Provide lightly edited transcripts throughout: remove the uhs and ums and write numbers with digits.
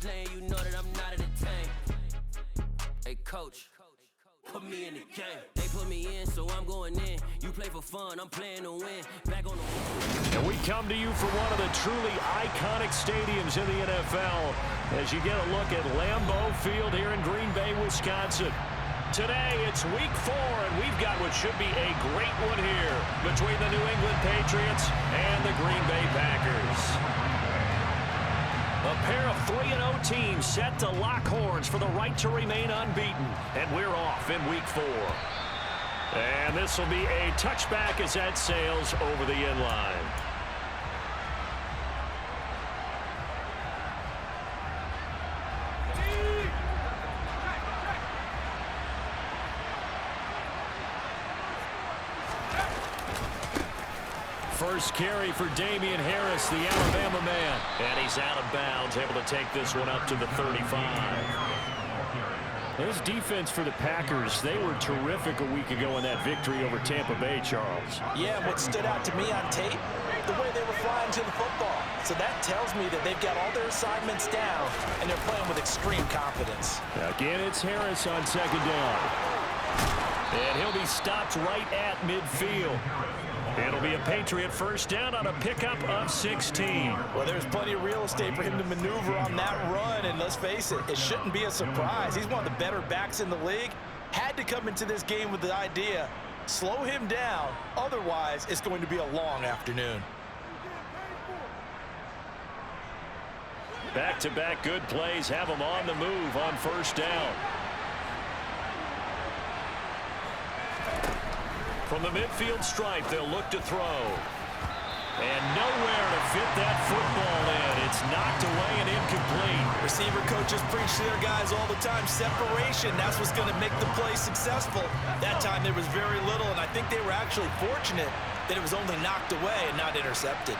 lane, you know that I'm not entertained. Hey, coach, put me in the game. They put me in, so I'm going in. You play for fun, I'm playing to win. Back on the... And we come to you from one of the truly iconic stadiums in the NFL as you get a look at Lambeau Field here in Green Bay, Wisconsin. Today, it's week 4, and we've got what should be a great one here between the New England Patriots and the Green Bay Packers. A pair of 3-0 teams set to lock horns for the right to remain unbeaten, and we're off in week 4. And this will be a touchback as that sails over the end line. First carry for Damian Harris, the Alabama man. And he's out of bounds, able to take this one up to the 35. There's defense for the Packers. They were terrific a week ago in that victory over Tampa Bay, Charles. Yeah, what stood out to me on tape, the way they were flying to the football. So that tells me that they've got all their assignments down, and they're playing with extreme confidence. Again, it's Harris on second down. And he'll be stopped right at midfield. It'll be a Patriot first down on a pickup of 16. Well, there's plenty of real estate for him to maneuver on that run, and let's face it, it shouldn't be a surprise. He's one of the better backs in the league. Had to come into this game with the idea, slow him down, otherwise it's going to be a long afternoon. Back-to-back good plays have him on the move on first down. From the midfield stripe, they'll look to throw. And nowhere to fit that football in. It's knocked away and incomplete. Receiver coaches preach to their guys all the time. Separation, that's what's going to make the play successful. That time there was very little, and I think they were actually fortunate that it was only knocked away and not intercepted.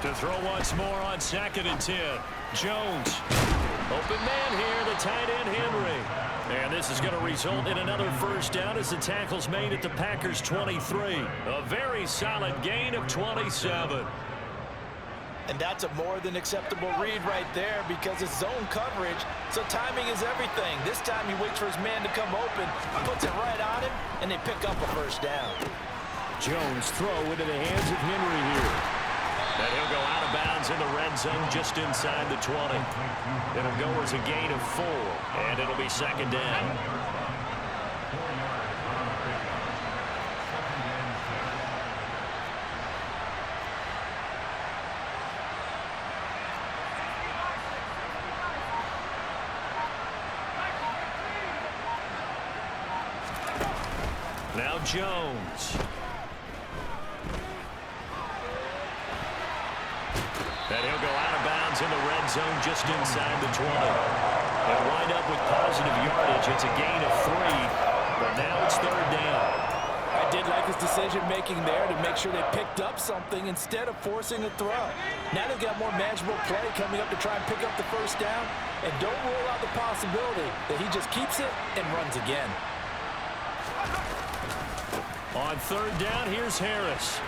To throw once more on 2nd and 10. Jones. Open man here, the tight end Henry. And this is going to result in another first down as the tackle's made at the Packers' 23. A very solid gain of 27. And that's a more than acceptable read right there because it's zone coverage, so timing is everything. This time he waits for his man to come open, puts it right on him, and they pick up a first down. Jones throw into the hands of Henry here. And he'll go out of bounds in the red zone just inside the 20. It'll go as a gain of 4, and it'll be second down. Now Jones. And he'll go out of bounds in the red zone just inside the 20. They'll wind up with positive yardage. It's a gain of 3, but now it's third down. I did like his decision-making there to make sure they picked up something instead of forcing a throw. Now they've got more manageable play coming up to try and pick up the first down, and don't rule out the possibility that he just keeps it and runs again. On third down, here's Harris.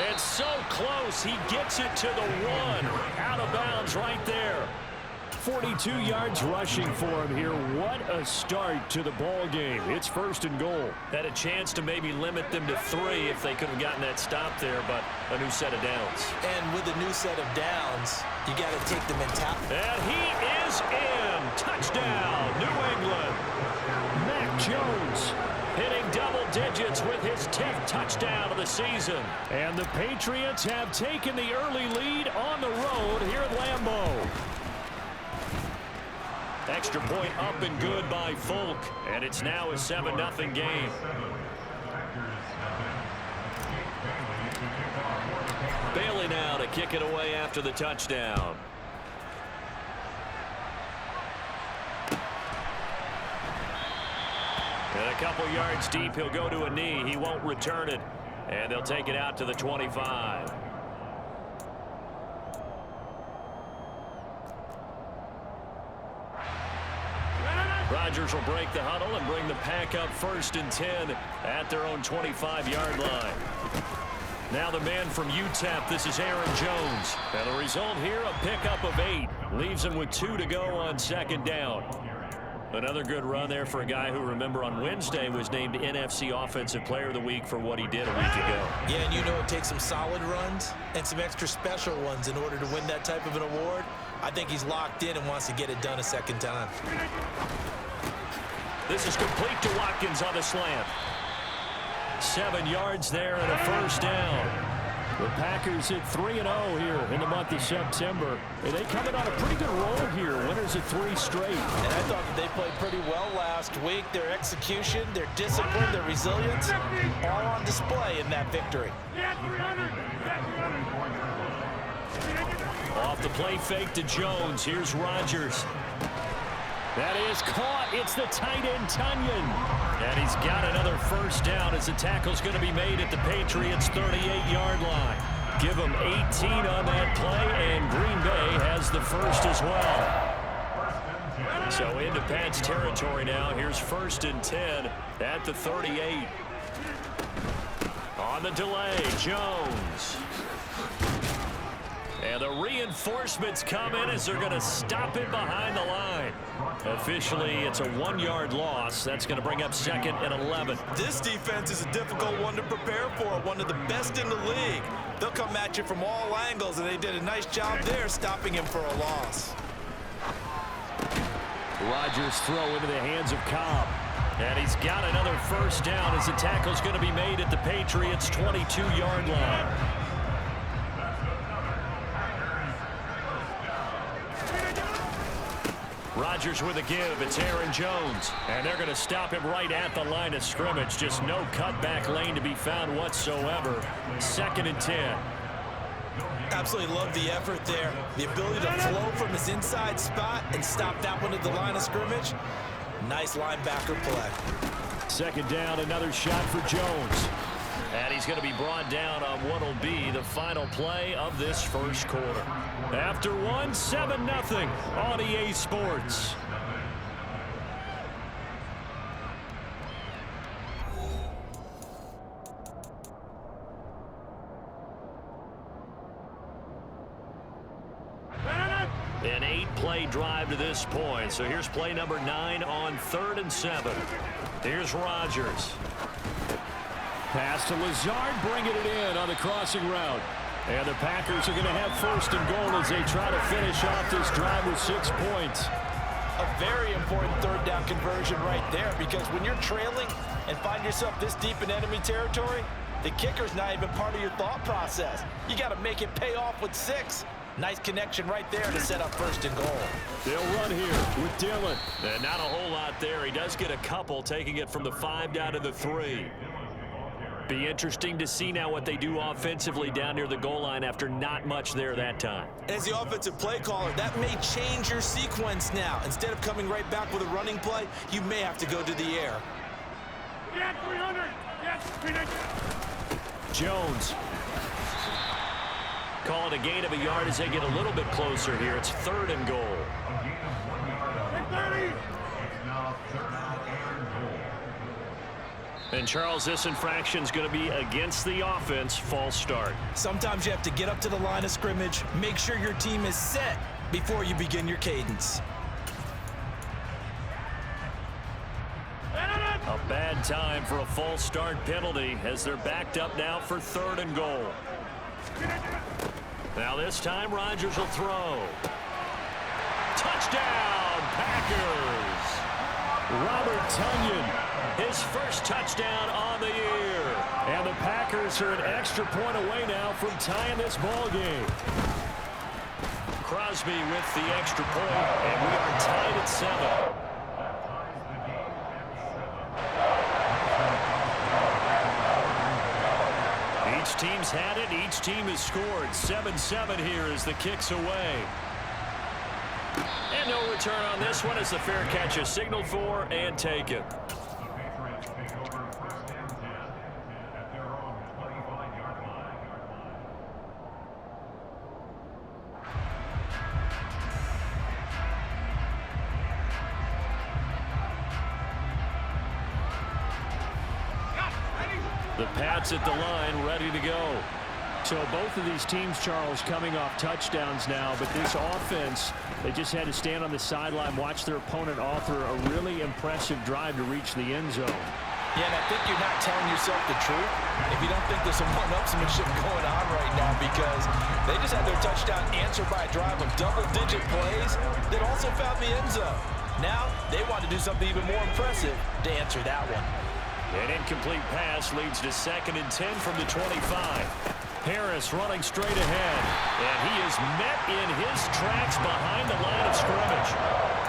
It's so close, he gets it to the 1. Out of bounds right there. 42 yards rushing for him here. What a start to the ball game. It's first and goal. Had a chance to maybe limit them to 3 if they could have gotten that stop there, but a new set of downs. And with a new set of downs, you got to take the mentality. And he is in. Touchdown, New England. Mac Jones hitting double digits with his 10th touchdown of the season. And the Patriots have taken the early lead on the road here at Lambeau. Extra point up and good by Folk, and it's now a 7-0 game. Bailey now to kick it away after the touchdown. And a couple yards deep, he'll go to a knee. He won't return it, and they'll take it out to the 25. Rodgers will break the huddle and bring the pack up 1st and 10 at their own 25-yard line. Now the man from UTEP, this is Aaron Jones. And the result here, a pickup of 8. Leaves him with 2 to go on 2nd down. Another good run there for a guy who, remember, on Wednesday was named NFC Offensive Player of the Week for what he did a week ago. Yeah, and you know it takes some solid runs and some extra special ones in order to win that type of an award. I think he's locked in and wants to get it done a 2nd time. This is complete to Watkins on the slant. 7 yards there and a 1st down. The Packers hit 3-0 here in the month of September. And they come in on a pretty good roll here. Winners at 3 straight. And I thought that they played pretty well last week. Their execution, their discipline, their resilience, all on display in that victory. Off the play fake to Jones. Here's Rodgers. That is caught. It's the tight end, Tunyon. And he's got another 1st down as the tackle's going to be made at the Patriots' 38-yard line. Give them 18 on that play, and Green Bay has the 1st as well. So into Pat's territory now. Here's 1st and 10 at the 38. On the delay, Jones. And the reinforcements come in as they're going to stop it behind the line. Officially, it's a 1-yard loss. That's going to bring up 2nd and 11. This defense is a difficult one to prepare for, one of the best in the league. They'll come at you from all angles, and they did a nice job there stopping him for a loss. Rodgers throw into the hands of Cobb. And he's got another 1st down as the tackle's going to be made at the Patriots' 22-yard line. Rodgers with a give. It's Aaron Jones. And they're going to stop him right at the line of scrimmage. Just no cutback lane to be found whatsoever. 2nd and 10. Absolutely love the effort there. The ability to flow from his inside spot and stop that one at the line of scrimmage. Nice linebacker play. 2nd down, another shot for Jones. And he's going to be brought down on what will be the final play of this 1st quarter. After 7-0 on EA Sports. An 8-play drive to this point. So here's play number 9 on 3rd and 7. Here's Rodgers. Pass to Lazard, bringing it in on the crossing route. And the Packers are going to have 1st and goal as they try to finish off this drive with 6 points. A very important 3rd down conversion right there, because when you're trailing and find yourself this deep in enemy territory, the kicker's not even part of your thought process. You got to make it pay off with 6. Nice connection right there to set up 1st and goal. They'll run here with Dillon. And not a whole lot there. He does get a couple, taking it from the 5 down to the 3. Be interesting to see now what they do offensively down near the goal line after not much there that time. As the offensive play caller, that may change your sequence now. Instead of coming right back with a running play, you may have to go to the air. Yeah, 300. Yes, 300. Jones. Call it a gain of a yard as they get a little bit closer here. It's 3rd and goal. 30. And Charles, this infraction is going to be against the offense. False start. Sometimes you have to get up to the line of scrimmage, make sure your team is set before you begin your cadence. A bad time for a false start penalty as they're backed up now for 3rd and goal. Now this time Rodgers will throw. Touchdown, Packers! Robert Tunyon, his 1st touchdown on the year. And the Packers are an extra point away now from tying this ball game. Crosby with the extra point, and we are tied at 7. Each team's had it. Each team has scored. 7-7 here as the kick's away. And no return on this one as the fair catch is signaled for and taken. The Pats at the line, ready to go. So both of these teams, Charles, coming off touchdowns now, but this offense, they just had to stand on the sideline, watch their opponent author a really impressive drive to reach the end zone. Yeah, and I think you're not telling yourself the truth if you don't think there's some one-upsmanship going on right now, because they just had their touchdown answered by a drive of double-digit plays that also found the end zone. Now they want to do something even more impressive to answer that one. An incomplete pass leads to 2nd and 10 from the 25. Harris running straight ahead, and he is met in his tracks behind the line of scrimmage.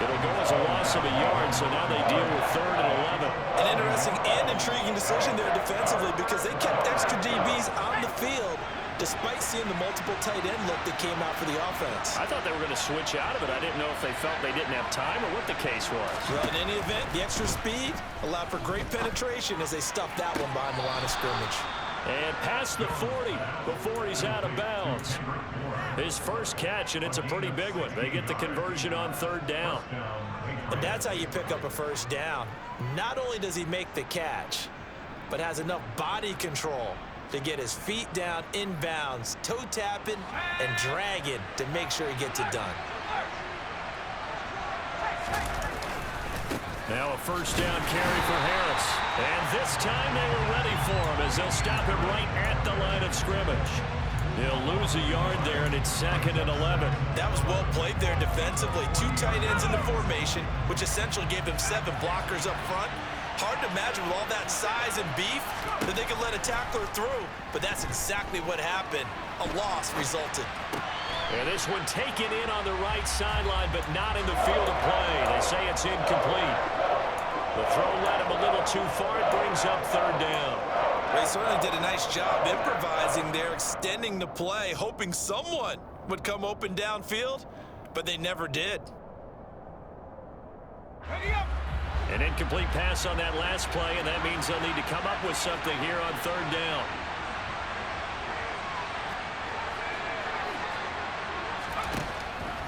It'll go as a loss of a yard, so now they deal with 3rd and 11. An interesting and intriguing decision there defensively, because they kept extra DBs on the field despite seeing the multiple tight end look that came out for the offense. I thought they were going to switch out of it. I didn't know if they felt they didn't have time or what the case was. Well, in any event, the extra speed allowed for great penetration as they stuffed that one behind the line of scrimmage. And past the 40 before he's out of bounds. His first catch, and it's a pretty big one. They get the conversion on 3rd down. And that's how you pick up a first down. Not only does he make the catch, but has enough body control to get his feet down inbounds, toe tapping and dragging to make sure he gets it done. Now a first down carry for Harris. And this time they were ready for him as they'll stop him right at the line of scrimmage. He'll lose a yard there, and it's 2nd and 11. That was well played there defensively. 2 tight ends in the formation, which essentially gave him 7 blockers up front. Hard to imagine with all that size and beef that they could let a tackler through, but that's exactly what happened. A loss resulted. And this one taken in on the right sideline, but not in the field of play. They say it's incomplete. The throw led him a little too far. It brings up 3rd down. They certainly did a nice job improvising there, extending the play, hoping someone would come open downfield, but they never did. An incomplete pass on that last play, and that means they'll need to come up with something here on 3rd down.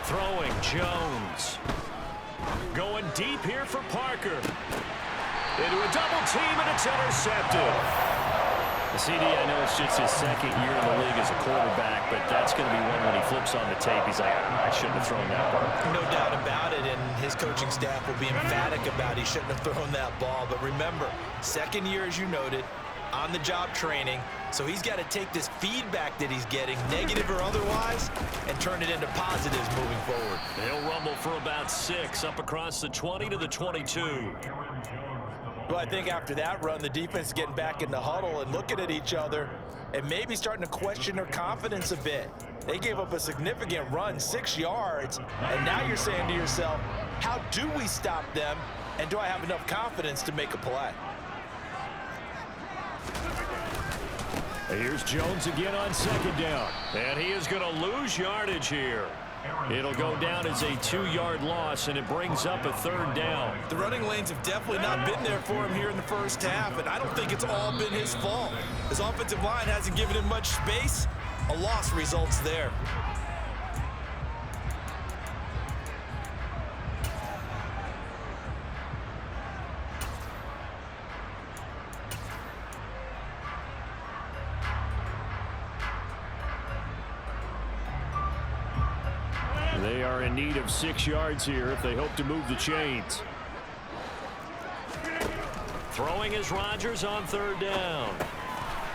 Throwing, Jones. Going deep here for Parker. Into a double team, and it's intercepted. The CD, I know it's just his 2nd year in the league as a quarterback, but that's going to be one when he flips on the tape. He's like, I shouldn't have thrown that ball. No doubt about it, and his coaching staff will be emphatic about he shouldn't have thrown that ball. But remember, 2nd year, as you noted, on-the-job training, so he's got to take this feedback that he's getting, negative or otherwise, and turn it into positives moving forward. They'll rumble for about 6, up across the 20 to the 22. Well, I think after that run, the defense is getting back in the huddle and looking at each other and maybe starting to question their confidence a bit. They gave up a significant run, 6 yards, and now you're saying to yourself, how do we stop them, and do I have enough confidence to make a play? Here's Jones again on 2nd down, and he is going to lose yardage here. It'll go down as a 2-yard loss, and it brings up a 3rd down. The running lanes have definitely not been there for him here in the first half, and I don't think it's all been his fault. His offensive line hasn't given him much space. A loss results there. They are in need of 6 yards here if they hope to move the chains. Throwing is Rodgers on 3rd down.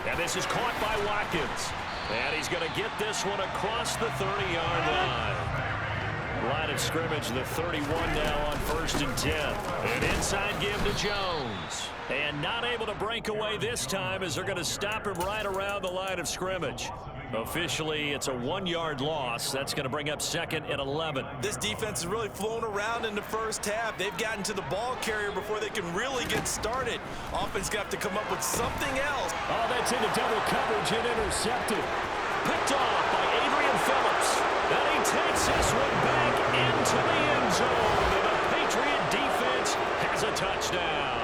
And this is caught by Watkins. And he's going to get this one across the 30-yard line. Line of scrimmage, the 31 now on 1st and 10. An inside give to Jones. And not able to break away this time as they're going to stop him right around the line of scrimmage. Officially, it's a 1-yard loss. That's going to bring up 2nd and 11. This defense has really flown around in the first half. They've gotten to the ball carrier before they can really get started. Offense got to come up with something else. Oh, that's into double coverage and intercepted. Picked off by Adrian Phillips. And he takes this one back into the end zone. And the Patriot defense has a touchdown.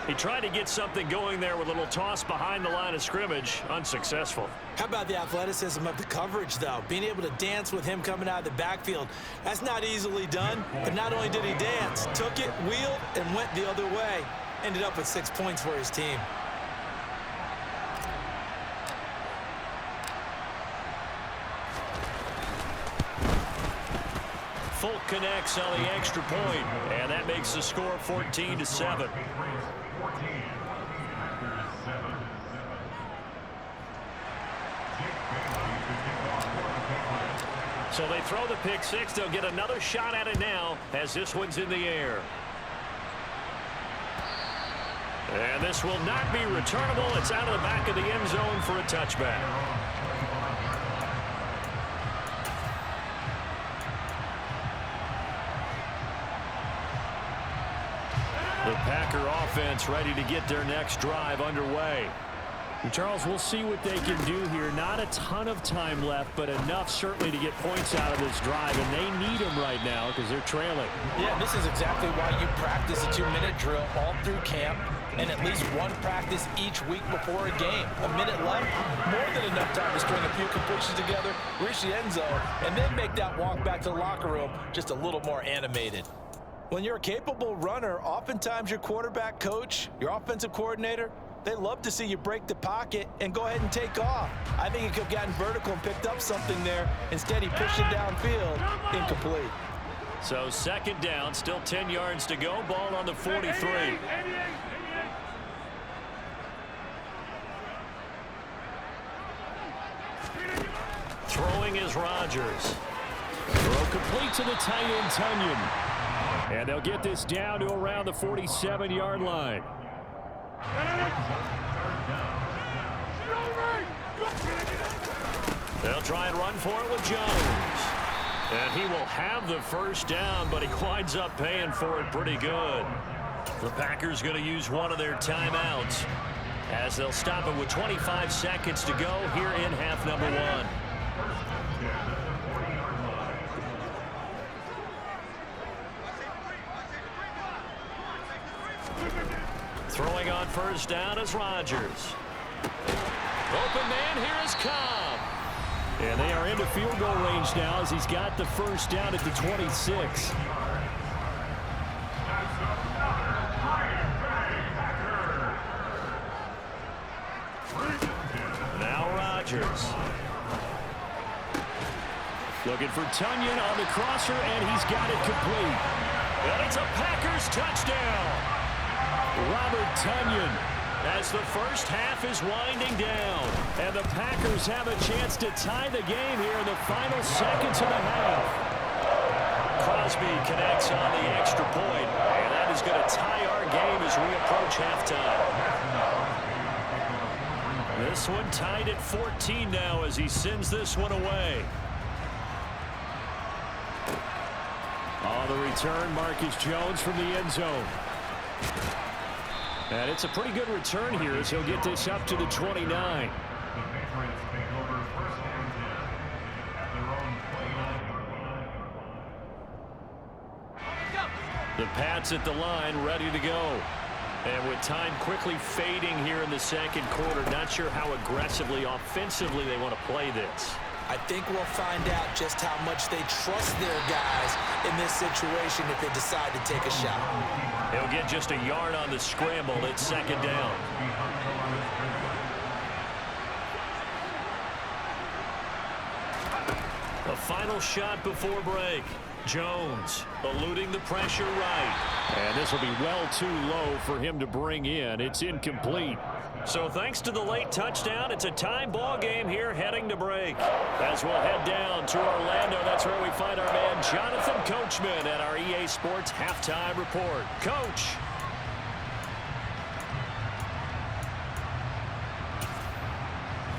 He tried to get something going there with a little toss behind the line of scrimmage. Unsuccessful. How about the athleticism of the coverage, though? Being able to dance with him coming out of the backfield. That's not easily done. But not only did he dance, took it, wheeled, and went the other way. ended up with 6 points for his team. Folk connects on the extra point, and that makes the score 14-7. So they throw the pick six. They'll get another shot at it now as this one's in the air. And this will not be returnable. It's out of the back of the end zone for a touchback. The Packer offense ready to get their next drive underway. And Charles, we'll see what they can do here. Not a ton of time left, but enough certainly to get points out of this drive, and they need them right now because they're trailing. Yeah, this is exactly why you practice a 2-minute drill all through camp and at least one practice each week before a game. A minute left, more than enough time to string a few completions together, reach the end zone, and then make that walk back to the locker room just a little more animated. When you're a capable runner, oftentimes your quarterback coach, your offensive coordinator, they love to see you break the pocket and go ahead and take off. I think he could have gotten vertical and picked up something there. Instead, he pushed it downfield, incomplete. So second down, still 10 yards to go. Ball on the 43. Throwing is Rodgers. Throw complete to the tight end, Tunyon. And they'll get this down to around the 47-yard line. They'll try and run for it with Jones. And he will have the first down, but he winds up paying for it pretty good. The Packers going to use one of their timeouts as they'll stop it with 25 seconds to go here in half number one. Throwing on first down is Rodgers. Open man, here is Cobb. And they are into field goal range now as he's got the first down at the 26. Now Rodgers. Looking for Tunyon on the crosser, and he's got it complete. And it's a Packers touchdown. Robert Tunyon. As the first half is winding down. And the Packers have a chance to tie the game here in the final seconds of the half. Crosby connects on the extra point, and that is going to tie our game as we approach halftime. This one tied at 14 now as he sends this one away. On the return, Marcus Jones from the end zone. And it's a pretty good return here as he'll get this up to the 29. The Pats at the line, ready to go. And with time quickly fading here in the second quarter, not sure how aggressively, offensively they want to play this. I think we'll find out just how much they trust their guys in this situation if they decide to take a shot. He'll get just a yard on the scramble. It's second down. A final shot before break. Jones eluding the pressure right. And this will be well too low for him to bring in. It's incomplete. So thanks to the late touchdown, it's a time ball game here heading to break. As we'll head down to Orlando, that's where we find our man Jonathan Coachman at our EA Sports Halftime Report. Coach.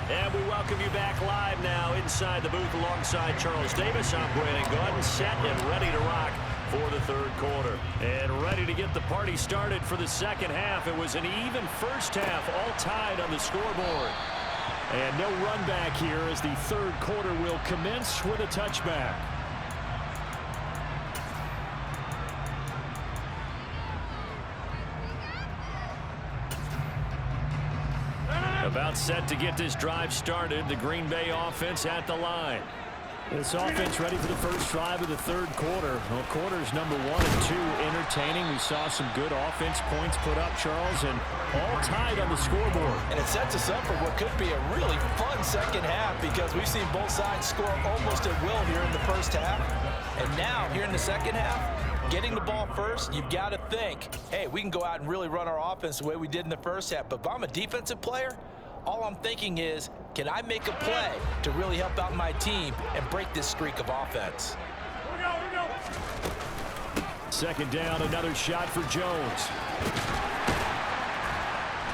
And we welcome you back live now inside the booth alongside Charles Davis. I'm Brandon Gordon, set and ready to rock for the third quarter. And ready to get the party started for the second half. It was an even first half, all tied on the scoreboard. And no run back here as the third quarter will commence with a touchback. About set to get this drive started. The Green Bay offense at the line. This offense ready for the first drive of the third quarter. Well, quarters number 1 and 2 entertaining. We saw some good offense points put up, Charles, and all tied on the scoreboard. And it sets us up for what could be a really fun second half because we've seen both sides score almost at will here in the first half. And now, here in the second half, getting the ball first, you've got to think, hey, we can go out and really run our offense the way we did in the first half. But if I'm a defensive player, all I'm thinking is, can I make a play to really help out my team and break this streak of offense? Here we go. Second down, another shot for Jones.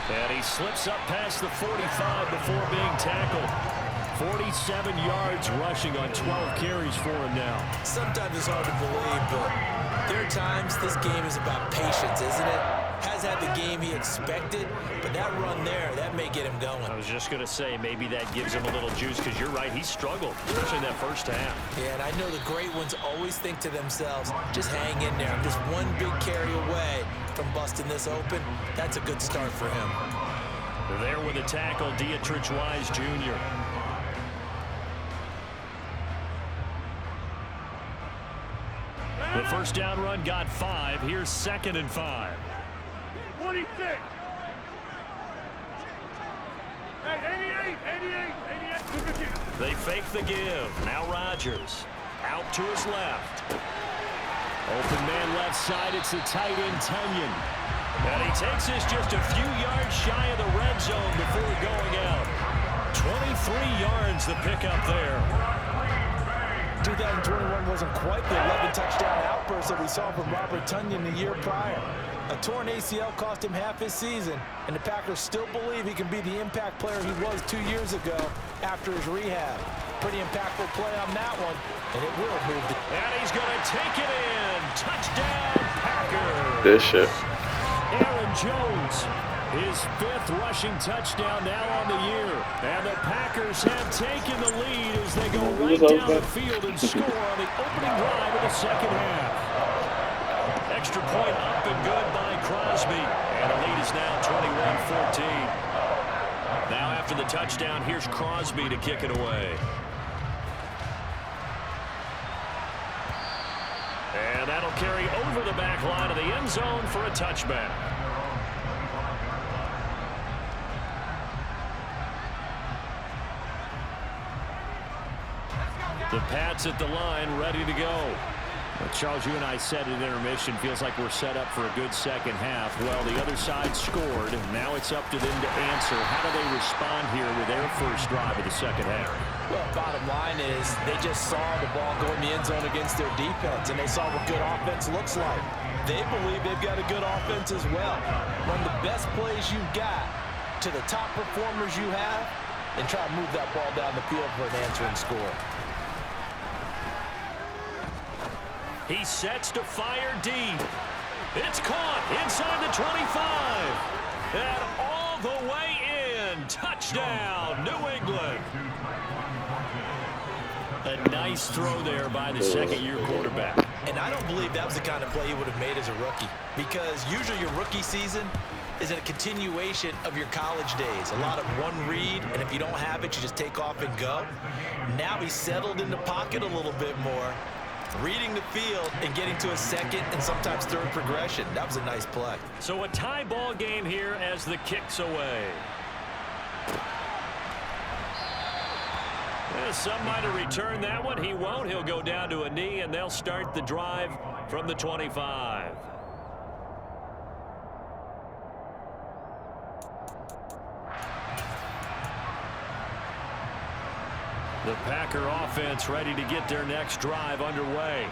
And he slips up past the 45 before being tackled. 47 yards rushing on 12 carries for him now. Sometimes it's hard to believe, but there are times this game is about patience, isn't it? Has had the game he expected, but that run there, that may get him going. I was just going to say, maybe that gives him a little juice, because you're right, he struggled, especially in that first half. Yeah, and I know the great ones always think to themselves, just hang in there. I'm just one big carry away from busting this open. That's a good start for him. There with a tackle, Dietrich Wise Jr. The first down run got 5. Here's 2nd and 5. 26. Hey, 88. They fake the give. Now Rodgers out to his left. Open man left side. It's the tight end Tunyon. And he takes this just a few yards shy of the red zone before going out. 23 yards the pickup there. 2021 wasn't quite the 11-touchdown outburst that we saw from Robert Tunyon the year prior. A torn ACL cost him half his season, and the Packers still believe he can be the impact player he was 2 years ago after his rehab. Pretty impactful play on that one, and it will move. And he's going to take it in. Touchdown, Packers. Good shit. Aaron Jones, his 5th rushing touchdown now on the year. And the Packers have taken the lead as they go right down the field and score on the opening drive of the second half. Extra point up and good by Crosby. And the lead is now 21-14. Now after the touchdown, here's Crosby to kick it away. And that'll carry over the back line of the end zone for a touchback. The Pats at the line, ready to go. Well, Charles, you and I said at intermission, feels like we're set up for a good second half. Well, the other side scored. Now it's up to them to answer. How do they respond here with their first drive of the second half? Well, bottom line is they just saw the ball go in the end zone against their defense, and they saw what good offense looks like. They believe they've got a good offense as well. Run the best plays you've got to the top performers you have, and try to move that ball down the field for an answering score. He sets to fire deep. It's caught inside the 25. And all the way in. Touchdown, New England. A nice throw there by the second-year quarterback. And I don't believe that was the kind of play he would have made as a rookie, because usually your rookie season is a continuation of your college days. A lot of one read, and if you don't have it, you just take off and go. Now he's settled in the pocket a little bit more, reading the field and getting to a second and sometimes third progression. That was a nice play. So a tie ball game here as the kick's away. Yeah, some might have returned that one. He won't. He'll go down to a knee, and they'll start the drive from the 25. The Packer offense ready to get their next drive underway.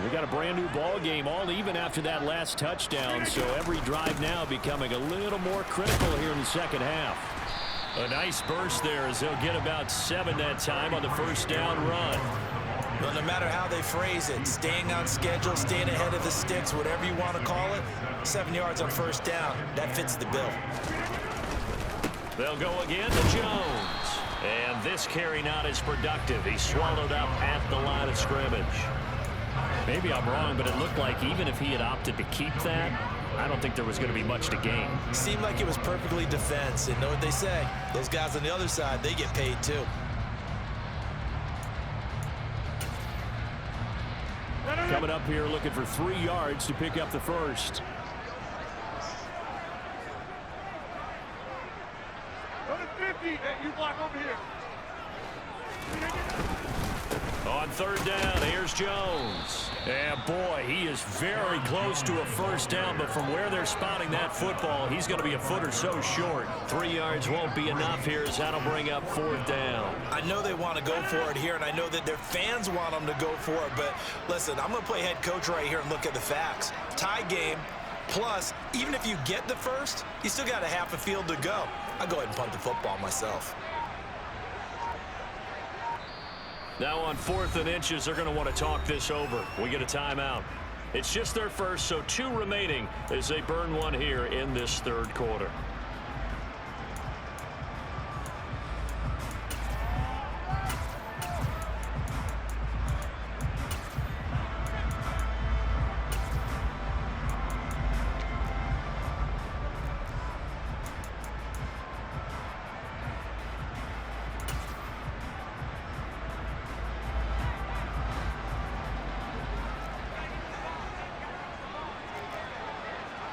We got a brand new ball game, all even after that last touchdown, so every drive now becoming a little more critical here in the second half. A nice burst there as they'll get about 7 that time on the first down run. Well, no matter how they phrase it, staying on schedule, staying ahead of the sticks, whatever you want to call it, 7 yards on first down, that fits the bill. They'll go again to Jones. And this carry not as productive. He swallowed up at the line of scrimmage. Maybe I'm wrong, but it looked like even if he had opted to keep that, I don't think there was going to be much to gain. Seemed like it was perfectly defense. And know what they say? Those guys on the other side, they get paid too. coming up here looking for 3 yards to pick up the first. Go to 50. Hey, you block over here. On third down, here's Jones. And boy, he is very close to a first down, but from where they're spotting that football, he's going to be a foot or so short. 3 yards won't be enough here as that'll bring up fourth down. I know they want to go for it here, and I know that their fans want them to go for it, but listen, I'm going to play head coach right here and look at the facts. Tie game, plus, even if you get the first, you still got a half a field to go. I'll go ahead and punt the football myself. Now on 4th and inches, they're going to want to talk this over. We get a timeout. It's just their first, so 2 remaining as they burn one here in this third quarter.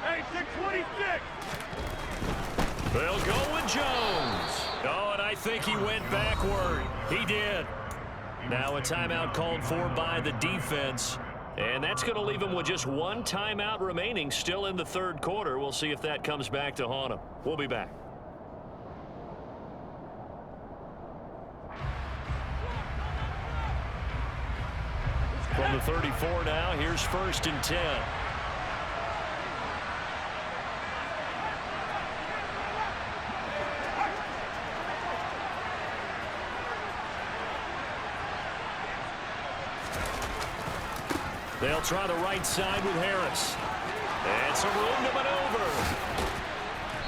Hey, 626. They'll go with Jones. Oh, and I think he went backward. He did. Now a timeout called for by the defense. And that's going to leave him with just 1 timeout remaining still in the third quarter. We'll see if that comes back to haunt him. We'll be back. From the 34 now, here's 1st and 10. They'll try the right side with Harris. And some room to maneuver.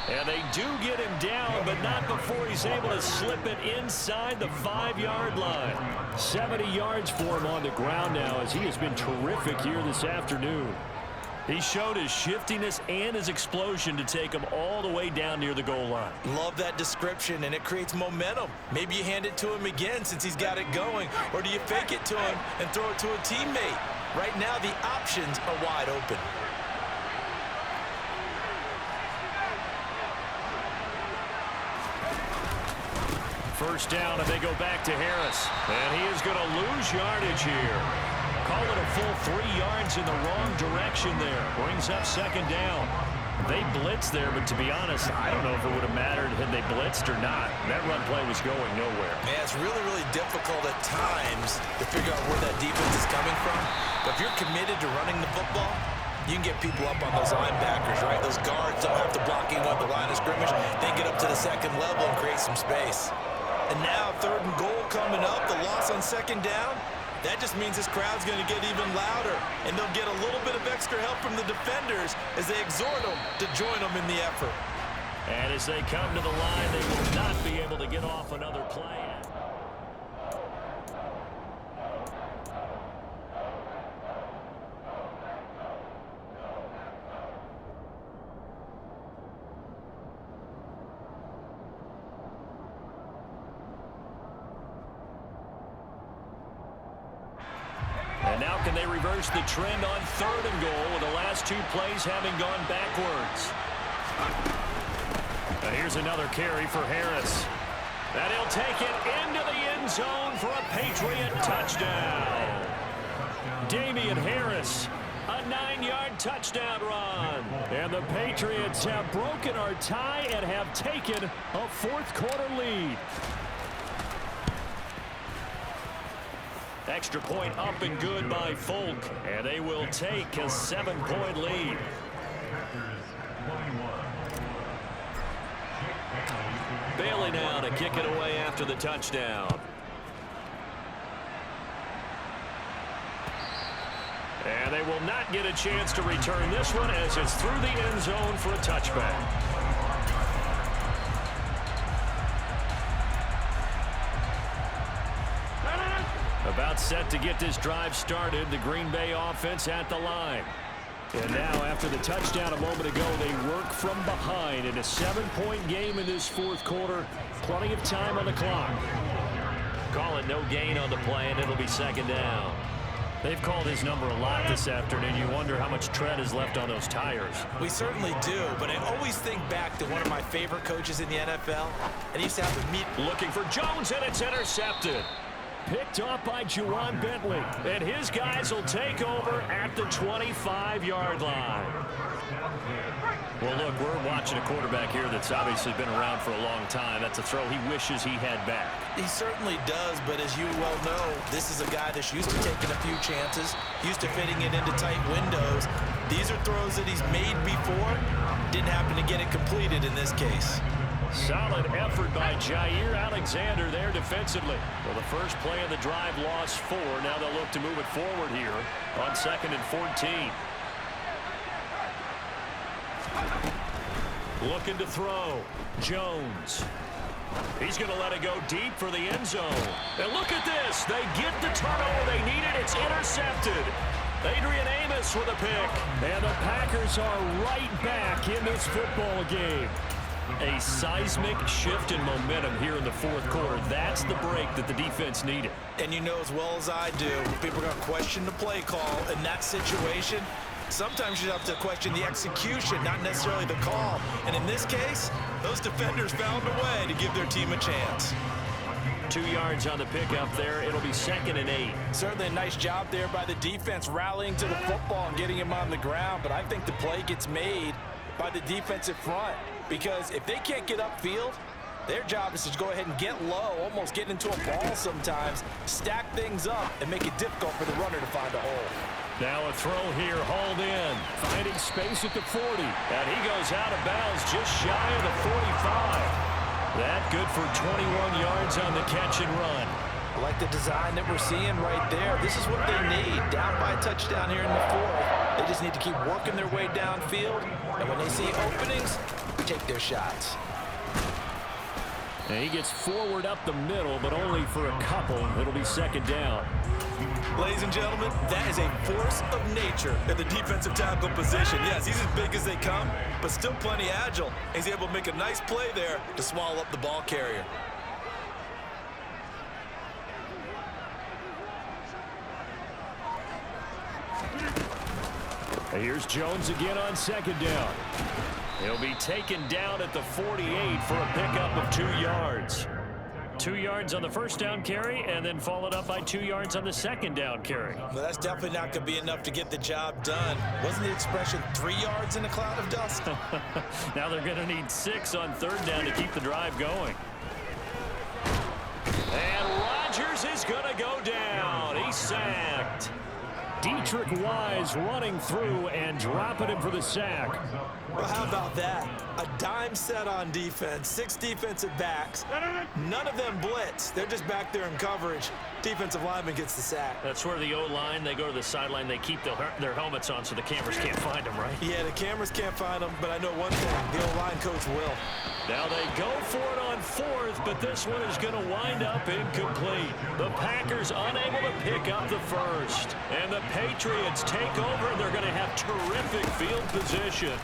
And they do get him down, but not before he's able to slip it inside the 5-yard line. 70 yards for him on the ground now as he has been terrific here this afternoon. He showed his shiftiness and his explosion to take him all the way down near the goal line. Love that description, and it creates momentum. Maybe you hand it to him again since he's got it going, or do you fake it to him and throw it to a teammate? Right now, the options are wide open. First down, and they go back to Harris. And he is going to lose yardage here. Call it a full 3 yards in the wrong direction there. Brings up second down. They blitzed there, but to be honest, I don't know if it would have mattered had they blitzed or not. That run play was going nowhere. Man, it's really, really difficult at times to figure out where that defense is coming from. But if you're committed to running the football, you can get people up on those linebackers, right? Those guards don't have to block in at the line of scrimmage. They get up to the second level and create some space. And now 3rd and goal coming up, the loss on second down. That just means this crowd's going to get even louder, and they'll get a little bit of extra help from the defenders as they exhort them to join them in the effort. And as they come to the line, they will not be able to get off another play. And now can they reverse the trend on 3rd and goal with the last 2 plays having gone backwards? And here's another carry for Harris. And he'll take it into the end zone for a Patriot touchdown. Damian Harris, a 9-yard touchdown run. And the Patriots have broken our tie and have taken a 4th quarter lead. Extra point up and good by Folk, and they will take a 7-point lead. Bailey now to kick it away after the touchdown. And they will not get a chance to return this one as it's through the end zone for a touchback. About set to get this drive started, the Green Bay offense at the line. And now, after the touchdown a moment ago, they work from behind in a 7-point game in this 4th quarter. Plenty of time on the clock. Call it no gain on the play, and it'll be second down. They've called his number a lot this afternoon. You wonder how much tread is left on those tires. We certainly do, but I always think back to one of my favorite coaches in the NFL, and he used to have to meet. Looking for Jones, and it's intercepted. Picked off by Juwan Bentley, and his guys will take over at the 25-yard line. Well, look, we're watching a quarterback here that's obviously been around for a long time. That's a throw he wishes he had back. He certainly does, but as you well know, this is a guy that's used to taking a few chances, used to fitting it into tight windows. These are throws that he's made before. Didn't happen to get it completed in this case. Solid effort by Jair Alexander there defensively. Well, the first play of the drive lost 4. Now they'll look to move it forward here on 2nd and 14. Looking to throw. Jones. He's going to let it go deep for the end zone. And look at this. They get the turnover they needed. It's intercepted. Adrian Amos with a pick. And the Packers are right back in this football game. A seismic shift in momentum here in the fourth quarter. That's the break that the defense needed. And you know as well as I do, people are going to question the play call in that situation. Sometimes you have to question the execution, not necessarily the call. And in this case, those defenders found a way to give their team a chance. 2 yards on the pickup there. It'll be 2nd and 8. Certainly a nice job there by the defense rallying to the football and getting him on the ground. But I think the play gets made by the defensive front. Because if they can't get upfield, their job is to go ahead and get low, almost get into a ball sometimes, stack things up, and make it difficult for the runner to find a hole. Now a throw here, hauled in, finding space at the 40. And he goes out of bounds just shy of the 45. That good for 21 yards on the catch and run. I like the design that we're seeing right there. This is what they need. Down by a touchdown here in the 4th. They just need to keep working their way downfield. And when they see openings, take their shots. And he gets forward up the middle, but only for a couple. It'll be 2nd down. Ladies and gentlemen, that is a force of nature at the defensive tackle position. Yes, he's as big as they come, but still plenty agile. He's able to make a nice play there to swallow up the ball carrier. Here's Jones again on 2nd down. He'll be taken down at the 48 for a pickup of 2 yards. 2 yards on the first down carry, and then followed up by 2 yards on the 2nd down carry. Well, that's definitely not going to be enough to get the job done. Wasn't the expression 3 yards in a cloud of dust? Now they're going to need 6 on 3rd down to keep the drive going. And Rodgers is going to go down. He's sacked. Dietrich Wise running through and dropping him for the sack. Well, how about that? A dime set on defense, 6 defensive backs. None of them blitz. They're just back there in coverage. Defensive lineman gets the sack. That's where the O-line, they go to the sideline, they keep their helmets on so the cameras can't find them, right? Yeah, the cameras can't find them, but I know one thing, the O-line coach will. Now they go for it on 4th, but this one is going to wind up incomplete. The Packers unable to pick up the first. And the Patriots take over, and they're going to have terrific field position.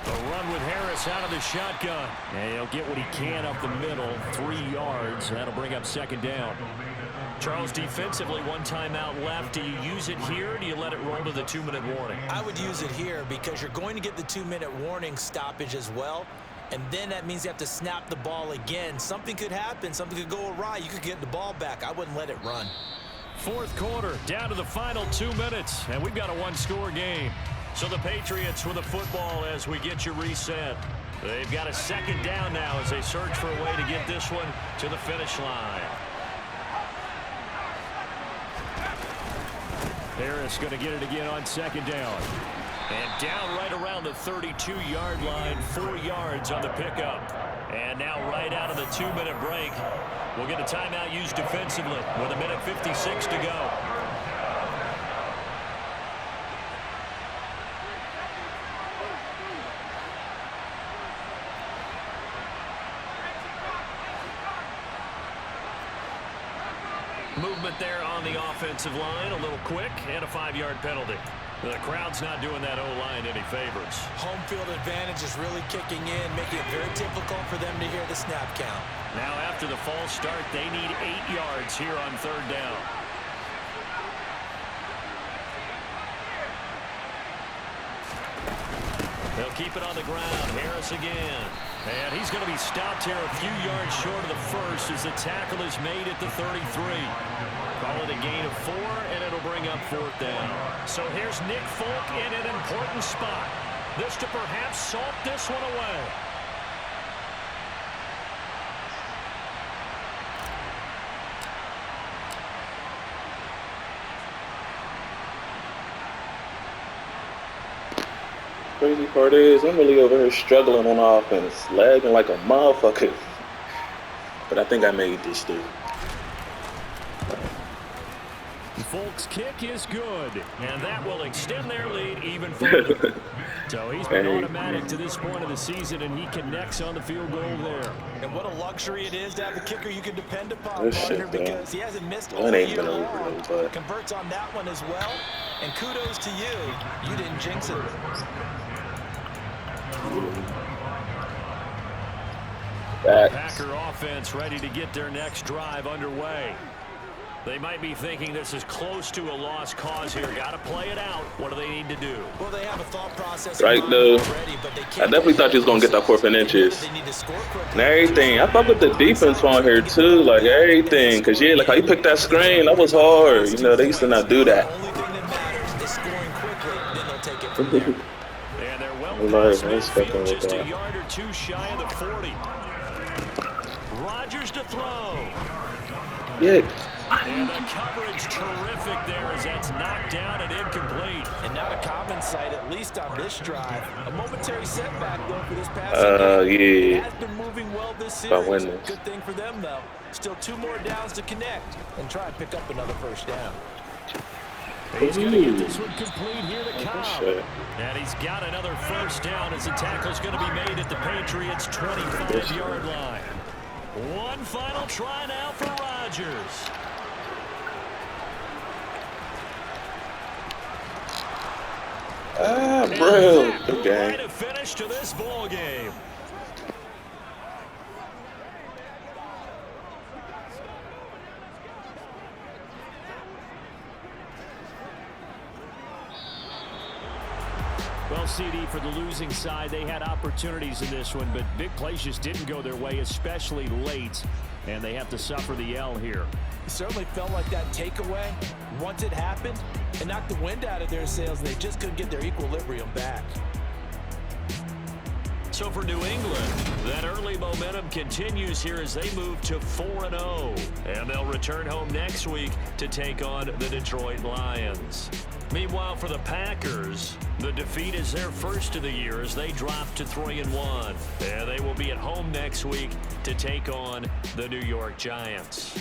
The run with Harris out of the shotgun. And he'll get what he can up the middle, 3 yards. That'll bring up 2nd down. Charles, defensively, 1 timeout left. Do you use it here, or do you let it roll to the 2-minute warning? I would use it here because you're going to get the 2-minute warning stoppage as well. And then that means you have to snap the ball again. Something could happen. Something could go awry. You could get the ball back. I wouldn't let it run. 4th quarter, down to the final 2 minutes, and we've got a 1-score game. So the Patriots with the football as we get you reset. They've got a 2nd down now as they search for a way to get this one to the finish line. Harris going to get it again on 2nd down. And down right around the 32-yard line, 4 yards on the pickup. And now right out of the 2-minute break, we'll get a timeout used defensively with 1:56 to go. Movement there on the offensive line, a little quick, and a 5-yard penalty. The crowd's not doing that O-line any favors. Home field advantage is really kicking in, making it very difficult for them to hear the snap count. Now after the false start, they need 8 yards here on 3rd down. They'll keep it on the ground. Harris again. And he's going to be stopped here a few yards short of the first as the tackle is made at the 33. Call it a gain of 4, and it'll bring up 4th down. So here's Nick Folk in an important spot. This to perhaps salt this one away. Crazy part is, I'm really over here struggling on offense, lagging like a motherfucker. But I think I made this dude. Folk's kick is good, and that will extend their lead even further. So he's been automatic to this point of the season, and he connects on the field goal there. And what a luxury it is to have a kicker you can depend upon, partner, because he hasn't missed all ain't year been over long. though, but Converts on that one as well, and kudos to you. You didn't jinx it. Packer offense ready to get their next drive underway. They might be thinking this is close to a lost cause here. Got to play it out. What do they need to do? Well, they have a thought process right though. already, but they can't. I definitely thought you was gonna get that 4th and inches. They need to score quickly. And everything. I fuck with the defense on here too, like everything. Cause yeah, like how you picked that screen, that was hard. You know, they used to not do that. The only thing that matters is scoring quickly. Then they'll take it from there. And they're well Nice, past nice midfield, just a that. yard or 2 shy of the 40. Rodgers to throw. Yeah. And the coverage terrific there as that's knocked down and incomplete. And not a common sight, at least on this drive. A momentary setback, though, for this pass. Yeah. It has been moving well this If I series. win this. Good thing for them, though. Still 2 more downs to connect and try and pick up another 1st down. He's going to get this one complete here to Cobb. Shit. And he's got another 1st down as the tackle's going to be made at the Patriots' 25-yard line. One final try now for Rodgers. Bro. Good Quite game. a finish to this ball game. Well, CD, for the losing side, they had opportunities in this one, but big plays just didn't go their way, especially late, and they have to suffer the L here. It certainly felt like that takeaway, once it happened, it knocked the wind out of their sails, and they just couldn't get their equilibrium back. So for New England, that early momentum continues here as they move to 4-0, and they'll return home next week to take on the Detroit Lions. Meanwhile, for the Packers, the defeat is their first of the year as they drop to 3-1. And they will be at home next week to take on the New York Giants.